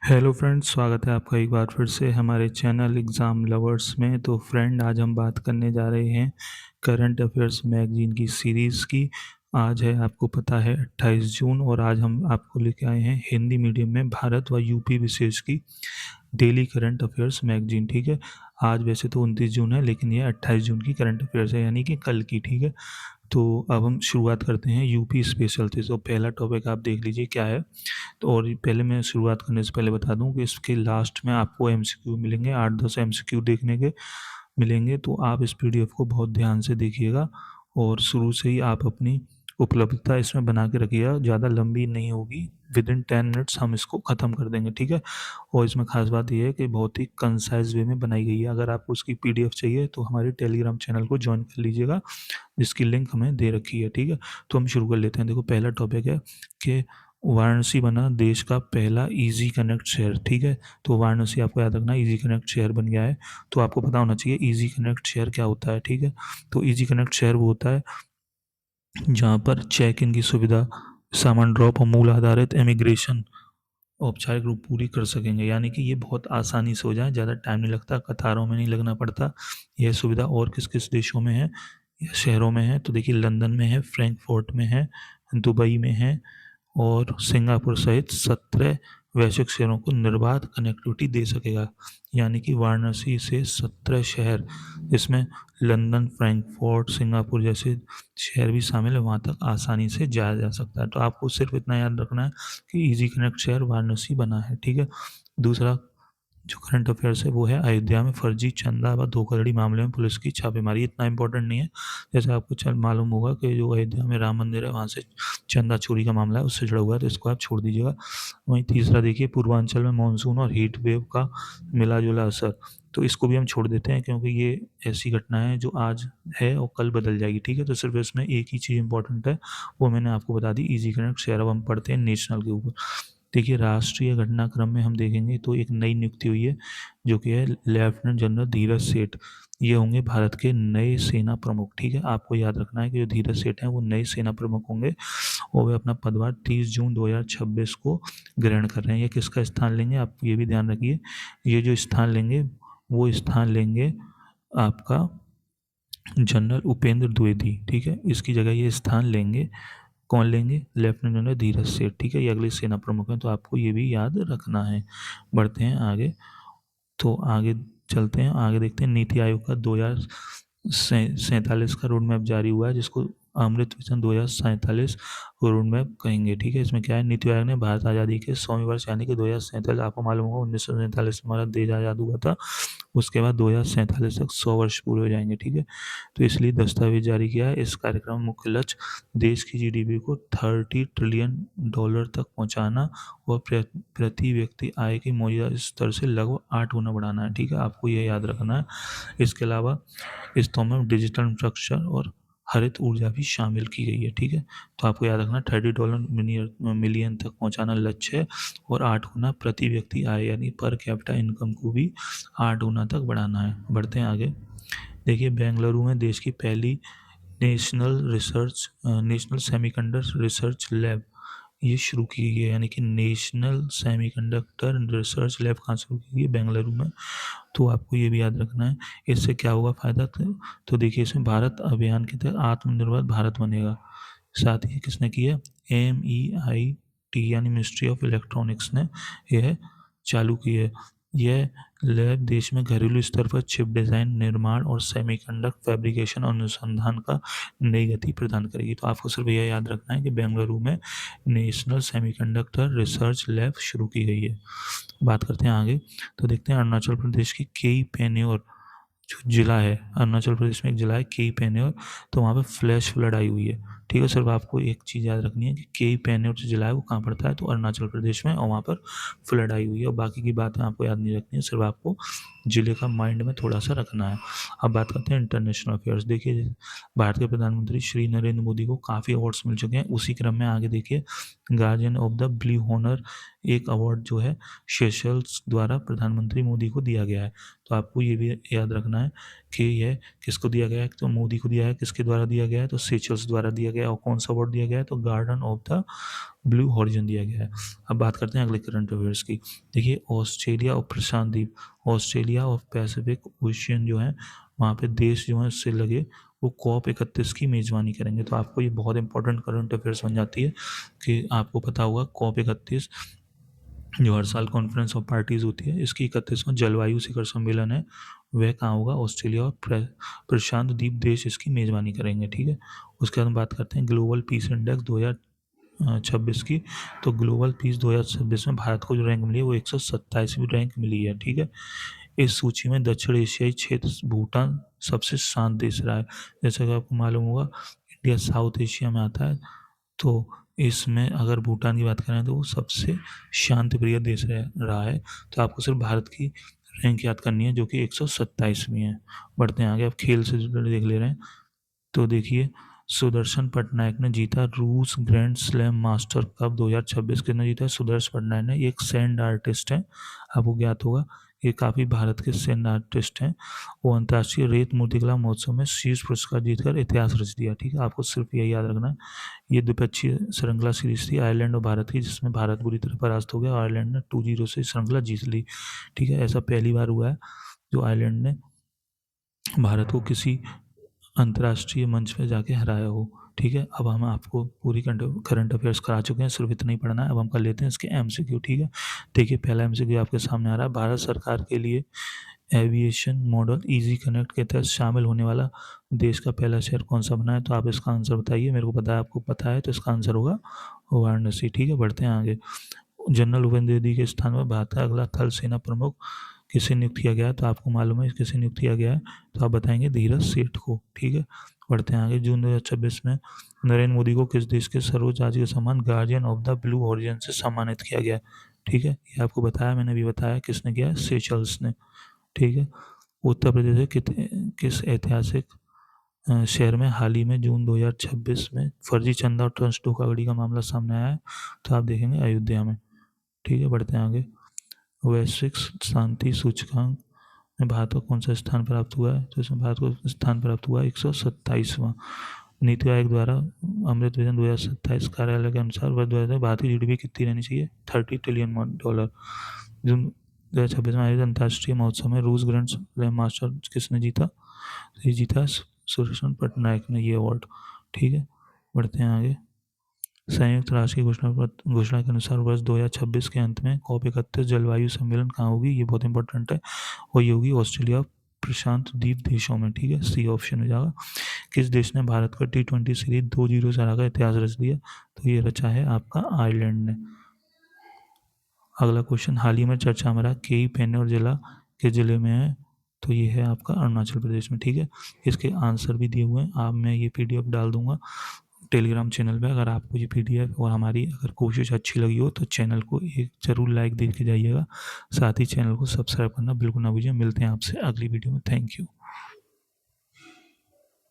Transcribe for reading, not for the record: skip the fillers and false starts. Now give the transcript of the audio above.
Hello friends, स्वागत है आपका एक बार फिर से हमारे चैनल एग्ज़ाम लवर्स में। तो फ्रेंड, आज हम बात करने जा रहे हैं करंट अफेयर्स मैगज़ीन की सीरीज़ की। आज है, आपको पता है, 28 जून, और आज हम आपको लेके आए हैं हिंदी मीडियम में भारत व यूपी विशेष की डेली करंट अफेयर्स मैगज़ीन। ठीक है, आज वैसे तो 29 जून है, लेकिन ये 28 जून की करंट अफेयर्स है, यानी कि कल की। ठीक है, तो अब हम शुरुआत करते हैं यूपी स्पेशल से। तो पहला टॉपिक आप देख लीजिए क्या है। तो और पहले मैं शुरुआत करने से पहले बता दूं कि इसके लास्ट में आपको एमसीक्यू मिलेंगे, 8-10 एमसीक्यू देखने के मिलेंगे। तो आप इस पीडीएफ को बहुत ध्यान से देखिएगा और शुरू से ही आप अपनी उपलब्धता इसमें बना के रखिएगा। ज़्यादा लंबी नहीं होगी, विद इन 10 मिनट्स हम इसको ख़त्म कर देंगे। ठीक है, और इसमें खास बात यह है कि बहुत ही कंसाइज वे में बनाई गई है। अगर आपको उसकी पीडीएफ चाहिए तो हमारे टेलीग्राम चैनल को ज्वाइन कर लीजिएगा, जिसकी लिंक हमें दे रखी है। ठीक है, तो हम शुरू कर लेते हैं। देखो, पहला टॉपिक है कि वाराणसी बना देश का पहला इजी कनेक्ट शहर। ठीक है, तो वाराणसी आपको याद रखना इजी कनेक्ट शहर बन गया है। तो आपको पता होना चाहिए इजी कनेक्ट शहर क्या होता है। ठीक है, तो इजी कनेक्ट शहर वो होता है जहाँ पर चेक इन की सुविधा, सामान ड्रॉप और मूल आधारित इमिग्रेशन औपचारिक रूप पूरी कर सकेंगे। यानी कि ये बहुत आसानी से हो जाए, ज़्यादा टाइम नहीं लगता, कतारों में नहीं लगना पड़ता। यह सुविधा और किस किस देशों में है या शहरों में है? तो देखिए, लंदन में है, फ्रैंकफर्ट में है, दुबई में है, और सिंगापुर सहित 17 वैश्विक शहरों को निर्बाध कनेक्टिविटी दे सकेगा। यानी कि वाराणसी से 17 शहर, इसमें लंदन, फ्रैंकफर्ट, सिंगापुर जैसे शहर भी शामिल है, वहाँ तक आसानी से जाया जा सकता है। तो आपको सिर्फ इतना याद रखना है कि इजी कनेक्ट शहर वाराणसी बना है। ठीक है, दूसरा जो करंट अफेयर्स है वो है अयोध्या में फर्जी चंदा व धोखाधड़ी मामले में पुलिस की छापेमारी। इतना इंपॉर्टेंट नहीं है, जैसे आपको चल मालूम होगा कि जो अयोध्या में राम मंदिर है वहाँ से चंदा चोरी का मामला है, उससे जुड़ा हुआ है, तो इसको आप छोड़ दीजिएगा। वहीं तीसरा देखिए, पूर्वांचल में मानसून और हीट वेव का मिला जुला असर। तो इसको भी हम छोड़ देते हैं, क्योंकि ये ऐसी घटना है जो आज है और कल बदल जाएगी। ठीक है, तो सिर्फ इसमें एक ही चीज़ इंपॉर्टेंट है, वो मैंने आपको बता दी, इजी कनेक्ट शेयर। अब हम पढ़ते हैं नेशनल के ऊपर। देखिए, राष्ट्रीय घटनाक्रम में हम देखेंगे तो एक नई नियुक्ति हुई है, जो कि है लेफ्टिनेंट जनरल धीरज सेठ। ये होंगे भारत के नए सेना प्रमुख। ठीक है, आपको याद रखना है कि जो धीरज सेठ हैं वो नए सेना प्रमुख होंगे, और वे अपना पदभार 30 जून 2026 को ग्रहण कर रहे हैं। ये किसका स्थान लेंगे, आप ये भी ध्यान रखिए। ये जो स्थान लेंगे वो स्थान लेंगे आपका जनरल उपेंद्र द्विवेदी। ठीक है, इसकी जगह ये स्थान लेंगे, कौन लेंगे? लेफ्टिनेंट जनरल धीरज सेठ। ठीक है, ये अगले सेना प्रमुख हैं, तो आपको ये भी याद रखना है। बढ़ते हैं आगे, तो आगे चलते हैं, आगे देखते हैं। नीति आयोग का 2047 का रोड मैप जारी हुआ है, जिसको अमृत विजन 2047 रोड मैप कहेंगे। ठीक है, इसमें क्या है, नीति आयोग ने भारत आज़ादी के 100वें वर्ष यानी कि 2047, आपको मालूम होगा 1947 में हमारा देश आज़ाद हुआ था, उसके बाद 2047 तक 100 वर्ष पूरे हो जाएंगे। ठीक है, तो इसलिए दस्तावेज जारी किया है। इस कार्यक्रम में मुख्य लक्ष्य देश की जीडीपी को 30 ट्रिलियन डॉलर तक पहुंचाना और प्रति व्यक्ति आय के मौजूदा स्तर से लगभग 8 गुना बढ़ाना है। ठीक है, आपको यह याद रखना है। इसके अलावा इस तो में डिजिटल इंफ्रास्ट्रक्चर और हरित ऊर्जा भी शामिल की गई है। ठीक है, तो आपको याद रखना $30 मिलियन तक पहुंचाना लक्ष्य है, और 8 गुना प्रति व्यक्ति आय यानी पर कैपिटा इनकम को भी 8 गुना तक बढ़ाना है। बढ़ते हैं आगे। देखिए, बेंगलुरु में देश की पहली नेशनल सेमीकंडक्टर रिसर्च लैब ये शुरू की गई है। यानी कि नेशनल सेमीकंडक्टर रिसर्च लैब कहाँ शुरू की गई है? बेंगलुरु में। तो आपको ये भी याद रखना है, इससे क्या होगा फ़ायदा। तो देखिए, इसमें भारत अभियान के तहत आत्मनिर्भर भारत बनेगा। साथ ही किसने की है? MEIT यानी मिनिस्ट्री ऑफ इलेक्ट्रॉनिक्स ने यह चालू की है। यह लैब देश में घरेलू स्तर पर चिप डिज़ाइन, निर्माण और सेमीकंडक्टर फैब्रिकेशन और अनुसंधान का नई गति प्रदान करेगी। तो आपको सिर्फ यह याद रखना है कि बेंगलुरु में नेशनल सेमीकंडक्टर रिसर्च लैब शुरू की गई है। बात करते हैं आगे, तो देखते हैं अरुणाचल प्रदेश की केई पेन्योर जो ज़िला है, अरुणाचल प्रदेश में एक ज़िला है केई पेन्योर, तो वहाँ पे फ्लैश फ्लड आई हुई है। ठीक है, सिर्फ आपको एक चीज़ याद रखनी है कि केई पेन्योर जो ज़िला है वो कहाँ पड़ता है, तो अरुणाचल प्रदेश में, और वहाँ पर फ्लड आई हुई है। और बाकी की बातें आपको याद नहीं रखनी है, सिर्फ आपको ज़िले का माइंड में थोड़ा सा रखना है। अब बात करते हैं इंटरनेशनल अफेयर्स। देखिए, भारत के प्रधानमंत्री श्री नरेंद्र मोदी को काफ़ी अवार्ड्स मिल चुके हैं। उसी क्रम में आगे देखिए, guardian of the blue honour एक अवार्ड जो है सेशल्स द्वारा प्रधानमंत्री मोदी को दिया गया है। तो आपको ये भी याद रखना है कि यह किसको दिया गया है, तो मोदी को दिया है। किसके द्वारा दिया गया है, तो सेचल्स द्वारा दिया गया है। और कौन सा अवार्ड दिया गया है, तो garden of the blue horizon दिया गया है। अब बात करते हैं अगले करंट अफेयर्स की। देखिए, ऑस्ट्रेलिया और प्रशांत द्वीप, ऑस्ट्रेलिया और पैसिफिक ओशियन जो है, वहाँ पे देश जो है उससे लगे, वो COP 31 की मेज़बानी करेंगे। तो आपको ये बहुत इंपॉर्टेंट करंट अफेयर्स बन जाती है कि आपको पता होगा COP 31 जो हर साल कॉन्फ्रेंस ऑफ पार्टीज़ होती है, इसकी 31वां जलवायु शिखर सम्मेलन है, वह कहाँ होगा, ऑस्ट्रेलिया और प्रशांत द्वीप देश इसकी मेज़बानी करेंगे। ठीक है, उसके बाद हम बात करते हैं ग्लोबल पीस इंडेक्स 2026 की। तो ग्लोबल पीस 2026 में भारत को जो रैंक मिली है वो 127वीं रैंक मिली है। ठीक है, इस सूची में दक्षिण एशियाई क्षेत्र भूटान सबसे शांत देश रहा है। जैसा कि आपको मालूम होगा, इंडिया साउथ एशिया में आता है, तो इसमें अगर भूटान की बात करें तो वो सबसे शांति प्रिय देश रहा है। तो आपको सिर्फ भारत की रैंक याद करनी है जो कि 127वीं है। बढ़ते हैं आगे, अब खेल से जुड़े देख ले रहे हैं। तो देखिए, सुदर्शन पटनायक ने जीता रूस ग्रैंड स्लैम मास्टर कप 2026। किसने जीता? सुदर्शन पटनायक ने। ये एक सैंड आर्टिस्ट है, आपको ज्ञात होगा, ये काफ़ी भारत के सैंड आर्टिस्ट हैं। वो अंतर्राष्ट्रीय रेत मूर्तिकला महोत्सव में शीर्ष पुरस्कार जीतकर इतिहास रच दिया। ठीक है, आपको सिर्फ यही याद रखना है। ये द्विपक्षीय श्रृंखला सीरीज थी आयरलैंड और भारत की, जिसमें भारत बुरी तरह परास्त हो गया। आयरलैंड ने 2-0 से श्रृंखला जीत ली। ठीक है, ऐसा पहली बार हुआ है जो आयरलैंड ने भारत को किसी अंतर्राष्ट्रीय मंच पे जाके हराया हो। ठीक है, अब हम आपको पूरी करंट अफेयर्स करा चुके हैं, सिर्फ इतना ही पढ़ना है। अब हम कर लेते हैं इसके MCQ। ठीक है, देखिए पहला MCQ आपके सामने आ रहा है। भारत सरकार के लिए एविएशन मॉडल इजी कनेक्ट के तहत शामिल होने वाला देश का पहला शहर कौन सा बना है? तो आप इसका आंसर बताइए। मेरे को पता है, आपको पता है, तो इसका आंसर होगा वाराणसी। ठीक है, बढ़ते हैं आगे। जनरल उपेंद्र द्विवेदी के स्थान पर भारत का अगला थल सेना प्रमुख किसे नियुक्त किया गया है? तो आपको मालूम है किसे नियुक्त किया गया है, तो आप बताएंगे धीरज सेठ को। ठीक है, बढ़ते हैं आगे। जून 2026 में नरेंद्र मोदी को किस देश के सर्वोच्च राजकीय सम्मान guardian of the blue horizon से सम्मानित किया गया? ठीक है, ये आपको बताया, मैंने भी बताया किसने किया है, सेशल्स ने। ठीक है, उत्तर प्रदेश के किस ऐतिहासिक शहर में हाल ही में जून 2026 में फर्जी चंदा और ट्रस्ट धोखाधड़ी का मामला सामने आया है? तो आप देखेंगे अयोध्या में। ठीक है, बढ़ते हैं आगे। वैश्विक शांति सूचकांक में भारत को कौन सा स्थान प्राप्त हुआ है? तो इसमें भारत को स्थान प्राप्त हुआ 127वां। नीति आयोग द्वारा अमृत विजन 2027 कार्यालय के अनुसार वर्ष 2000 भारत की GDP कितनी रहनी चाहिए? $30 ट्रिलियन। जून 2026 में आयोजित अंतर्राष्ट्रीय महोत्सव में रूस ग्रैंड स्लैम मास्टर किसने जीता? ये जीता सुदर्शन पटनायक ने ये अवार्ड। ठीक है, बढ़ते हैं आगे। संयुक्त राष्ट्र की घोषणा के अनुसार वर्ष 2026 के अंत में COP 31 जलवायु सम्मेलन कहाँ होगी? ये बहुत इंपॉर्टेंट है, और ये होगी ऑस्ट्रेलिया प्रशांत द्वीप देशों में। ठीक है, सी ऑप्शन हो जाएगा। किस देश ने भारत का T20 सीरीज 2-0 से हराकर इतिहास रच दिया? तो ये रचा है आपका आयरलैंड ने। अगला क्वेश्चन, हाल ही में चर्चा में रहा केई पेन्नौर जिला के जिले में है? तो ये है आपका अरुणाचल प्रदेश में। ठीक है, इसके आंसर भी दिए हुए हैं, आप मैं ये PDF डाल दूंगा टेलीग्राम चैनल पे। अगर आपको ये PDF और हमारी अगर कोशिश अच्छी लगी हो तो चैनल को एक ज़रूर लाइक दे के जाइएगा। साथ ही चैनल को सब्सक्राइब करना बिल्कुल ना भूलिए। मिलते हैं आपसे अगली वीडियो में। Thank you.